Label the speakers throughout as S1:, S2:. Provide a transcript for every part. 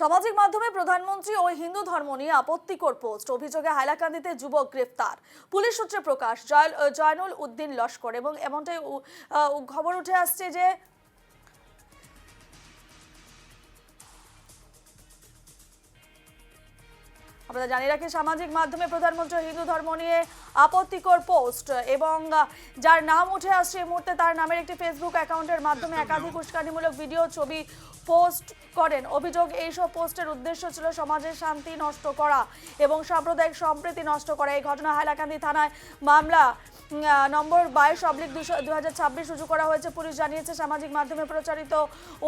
S1: সামাজিক মাধ্যমে প্রধানমন্ত্রী ও হিন্দু ধর্ম নিয়ে আপত্তিকর পোস্ট, অভিযোগে হাইলাকান্দিতে যুবক গ্রেফতার। পুলিশ সূত্রে প্রকাশ, জয়নুল উদ্দিন লস্কর এবং এমনটাই খবর উঠে আসছে যে আপনারা জানিয়ে রাখি, সামাজিক মাধ্যমে প্রধানমন্ত্রী হিন্দু ধর্ম নিয়ে আপত্তিকর পোস্ট এবং যার নাম উঠে আসছে এই মুহূর্তে, তার নামের একটি ফেসবুক অ্যাকাউন্টের মাধ্যমে একাধিক উস্কানিমূলক ভিডিও, ছবি পোস্ট করেন। অভিযোগ, এইসব পোস্টের উদ্দেশ্য ছিল সমাজের শান্তি নষ্ট করা এবং সাম্প্রদায়িক সম্প্রীতি নষ্ট করা। এই ঘটনা হাইলাকান্দি থানায় মামলা নম্বর 22/2026 রুজু করা হয়েছে। পুলিশ জানিয়েছে, সামাজিক মাধ্যমে প্রচারিত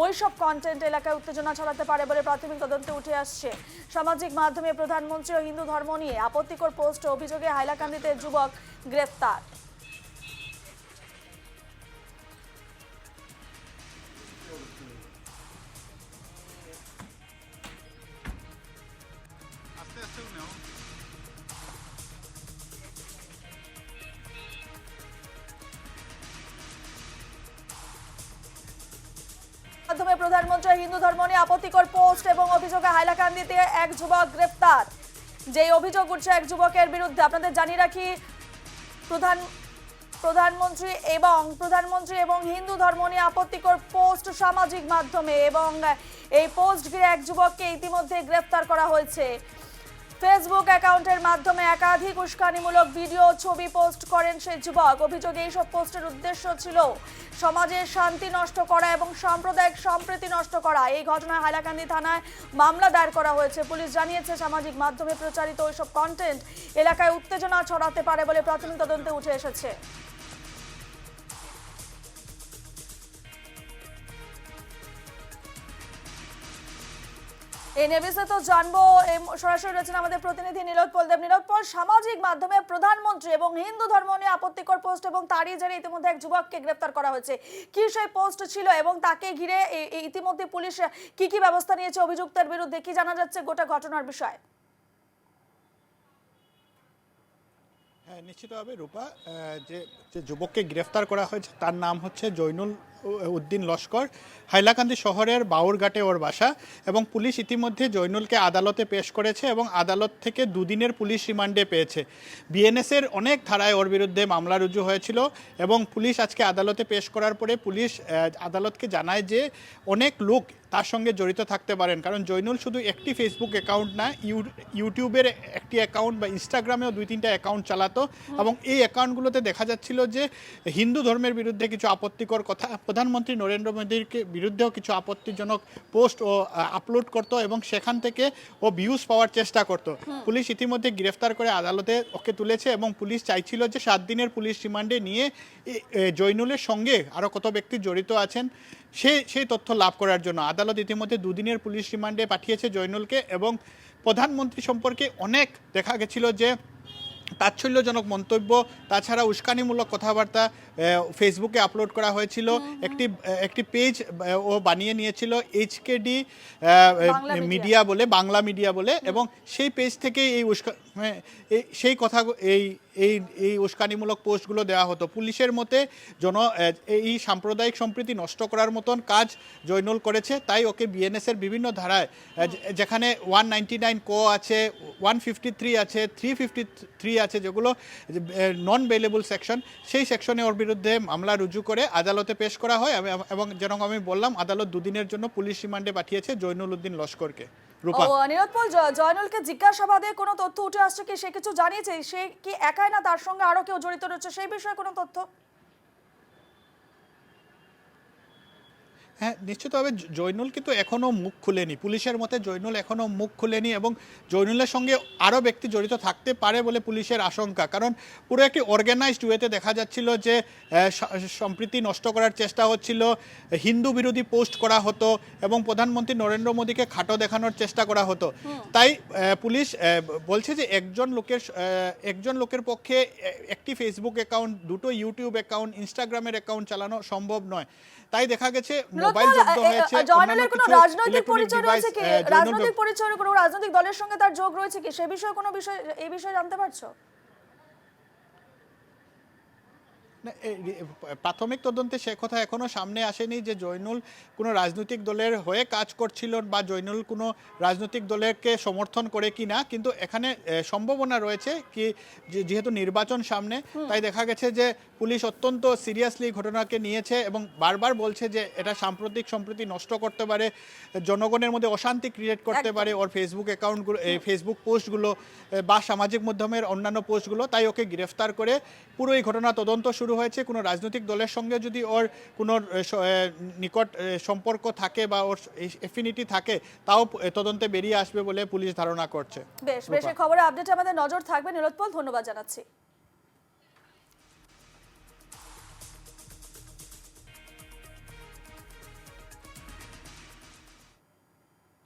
S1: ওইসব কন্টেন্ট এলাকায় উত্তেজনা ছড়াতে পারে বলে প্রাথমিক তদন্তে উঠে আসছে। সামাজিক মাধ্যমে প্রধানমন্ত্রী ও হিন্দু ধর্ম নিয়ে আপত্তিকর পোস্ট, অভিযোগে হাইলাকান্দিতে যুবক গ্রেফতার। মাধ্যমে প্রধানমন্ত্রী হিন্দু ধর্ম নিয়ে আপত্তিকর পোস্ট এবং অভিযোগে হাইলাকান্দিতে এক যুবক গ্রেফতার। যে অভিযোগ উঠছে এক যুবকের বিরুদ্ধে, আপনাদের জানিয়ে রাখি, প্রধানমন্ত্রী এবং হিন্দু ধর্ম নিয়ে আপত্তিকর পোস্ট সামাজিক মাধ্যমে, এবং এই পোস্ট ঘিরে এক যুবককে ইতিমধ্যে গ্রেফতার করা হয়েছে। ফেসবুক অ্যাকাউন্টের মাধ্যমে একাধিক উস্কানিমূলক ভিডিও, ছবি পোস্ট করেন সেই যুবক। অভিযোগে এইসব পোস্টের উদ্দেশ্য ছিল সমাজের শান্তি নষ্ট করা এবং সাম্প্রদায়িক সম্প্রীতি নষ্ট করা। এই ঘটনায় হাইলাকান্দি থানায় মামলা দায়ের করা হয়েছে। পুলিশ জানিয়েছে, সামাজিক মাধ্যমে প্রচারিত ওইসব কন্টেন্ট এলাকায় উত্তেজনা ছড়াতে পারে বলে প্রাথমিক তদন্তে উঠে এসেছে। এই নিয়ে বিস্তারিত জানবো, সরাসরি রয়েছেন আমাদের প্রতিনিধি নীলোৎপল দেব। নীলোৎপল, সামাজিক মাধ্যমে প্রধানমন্ত্রী এবং হিন্দু ধর্ম নিয়ে আপত্তিকর পোস্ট এবং তারই জেরে ইতিমধ্যে এক যুবককে গ্রেফতার করা হয়েছে। কি সেই পোস্ট ছিল এবং তাকে ঘিরে ইতিমধ্যে পুলিশ কি ব্যবস্থা নিয়েছে অভিযুক্তের বিরুদ্ধে, কি জানা যাচ্ছে গোটা ঘটনার বিষয়ে?
S2: হ্যাঁ, নিশ্চিতভাবে রূপা, যে যুবককে গ্রেফতার করা হয়েছে তার নাম হচ্ছে জয়নুল উদ্দিন লস্কর। হাইলাকান্দি শহরের বাউরঘাটে ওর বাসা, এবং পুলিশ ইতিমধ্যে জয়নুলকে আদালতে পেশ করেছে এবং আদালত থেকে দুদিনের পুলিশ রিমান্ডে পেয়েছে। বিএনএসের অনেক ধারায় ওর বিরুদ্ধে মামলা রুজু হয়েছিল এবং পুলিশ আজকে আদালতে পেশ করার পরে পুলিশ আদালতকে জানায় যে অনেক লোক তার সঙ্গে জড়িত থাকতে পারেন, কারণ জয়নুল শুধু একটি ফেসবুক অ্যাকাউন্ট না, ইউটিউবের একটি অ্যাকাউন্ট বা ইনস্টাগ্রামেও 2-3টা অ্যাকাউন্ট চালাতো, এবং এই অ্যাকাউন্টগুলোতে দেখা যাচ্ছিল যে হিন্দু ধর্মের বিরুদ্ধে কিছু আপত্তিকর কথা, প্রধানমন্ত্রী নরেন্দ্র মোদীর বিরুদ্ধেও কিছু আপত্তিজনক পোস্ট ও আপলোড করতো এবং সেখান থেকে ও ভিউজ পাওয়ার চেষ্টা করত। পুলিশ ইতিমধ্যে গ্রেফতার করে আদালতে ওকে তুলেছে এবং পুলিশ চাইছিল যে 7 দিনের পুলিশ রিমান্ডে নিয়ে জয়নুলের সঙ্গে আরও কত ব্যক্তি জড়িত আছেন সেই তথ্য লাভ করার জন্য। আদালত ইতিমধ্যে 2 দিনের পুলিশ রিমান্ডে পাঠিয়েছে জয়নুলকে, এবং প্রধানমন্ত্রী সম্পর্কে অনেক দেখা গেছিল যে তাচ্ছল্যজনক মন্তব্য, তাছাড়া উস্কানিমূলক কথাবার্তা ফেসবুকে আপলোড করা হয়েছিল। একটি পেজ ও বানিয়ে নিয়েছিল HKD মিডিয়া বলে, বাংলা মিডিয়া বলে, এবং সেই পেজ থেকে সেই কথা এই উস্কানিমূলক পোস্টগুলো দেওয়া হতো। পুলিশের মতে এই সাম্প্রদায়িক সম্প্রীতি নষ্ট করার মতন কাজ জয়নুল করেছে, তাই ওকে বিএনএসের বিভিন্ন ধারায়, যেখানে 199 ক আছে, 153 আছে, 353 আছে, যেগুলো নন বেলেবল সেকশন, সেই সেকশনে ওর বিরুদ্ধে মামলা রুজু করে আদালতে পেশ করা হয়, এবং যেরকম আমি বললাম, আদালত 2 দিনের জন্য পুলিশ রিমান্ডে পাঠিয়েছে জয়নুল উদ্দিন লস্করকে।
S1: নীলোৎপল, জয়নুলকে জিজ্ঞাসাবাদে কোনো তথ্য উঠে আসছে কি? সে কিছু জানিয়েছে? সে কি একাই না তার সঙ্গে আরো কেউ জড়িত রয়েছে, সেই বিষয়ে কোনো তথ্য?
S2: হ্যাঁ, নিশ্চিতভাবে জয়নুল কিন্তু এখনও মুখ খুলেনি। পুলিশের মতে জয়নুল এখনও মুখ খুলেনি এবং জয়নুলের সঙ্গে আরও ব্যক্তি জড়িত থাকতে পারে বলে পুলিশের আশঙ্কা, কারণ পুরো একটি অর্গানাইজড ওয়েতে দেখা যাচ্ছিল যে সম্প্রীতি নষ্ট করার চেষ্টা হচ্ছিল, হিন্দু বিরোধী পোস্ট করা হতো এবং প্রধানমন্ত্রী নরেন্দ্র মোদীকে খাটো দেখানোর চেষ্টা করা হতো। তাই পুলিশ বলছে যে একজন লোকের পক্ষে একটি ফেসবুক অ্যাকাউন্ট, 2টো ইউটিউব অ্যাকাউন্ট, ইনস্টাগ্রামের অ্যাকাউন্ট চালানো সম্ভব নয়। তাই দেখা গেছে মোবাইল জব্দ হয়েছে।
S1: জয়নুলের কোনো রাজনৈতিক পরিচয় রয়েছে কি? রাজনৈতিক পরিচয়, কোনো রাজনৈতিক দলের সঙ্গে তার যোগ রয়েছে কি? সে বিষয়ে কোনো বিষয়, এই বিষয়ে জানতে পারছো?
S2: না, প্রাথমিক তদন্তে সে কথা এখনো সামনে আসেনি যে জয়নুল কোনো রাজনৈতিক দলের হয়ে কাজ করছিল বা জয়নুল কোনো রাজনৈতিক দলেরকে সমর্থন করে কিনা, কিন্তু এখানে সম্ভাবনা রয়েছে কি যেহেতু নির্বাচন সামনে, তাই দেখা গেছে যে পুলিশ অত্যন্ত সিরিয়াসলি ঘটনাকে নিয়েছে এবং বারবার বলছে যে এটা সাম্প্রতিক সম্প্রীতি নষ্ট করতে পারে, জনগণের মধ্যে অশান্তি ক্রিয়েট করতে পারে ওর ফেসবুক অ্যাকাউন্টগুলো, ফেসবুক পোস্টগুলো বা সামাজিক মাধ্যমের অন্যান্য পোস্টগুলো, তাই ওকে গ্রেফতার করে পুরো এই ঘটনা তদন্ত শুরু হয়েছে। কোনো রাজনৈতিক দলের সঙ্গে যদি ওর কোনো নিকট সম্পর্ক থাকে বা ওর এফিনিটি থাকে, তাও তদন্তে বেরিয়ে আসবে বলে পুলিশ ধারণা করছে।
S1: বেশ বেশ, এই খবরে আপডেট আমাদের নজর থাকবে। নীলোৎপল, ধন্যবাদ জানাচ্ছি।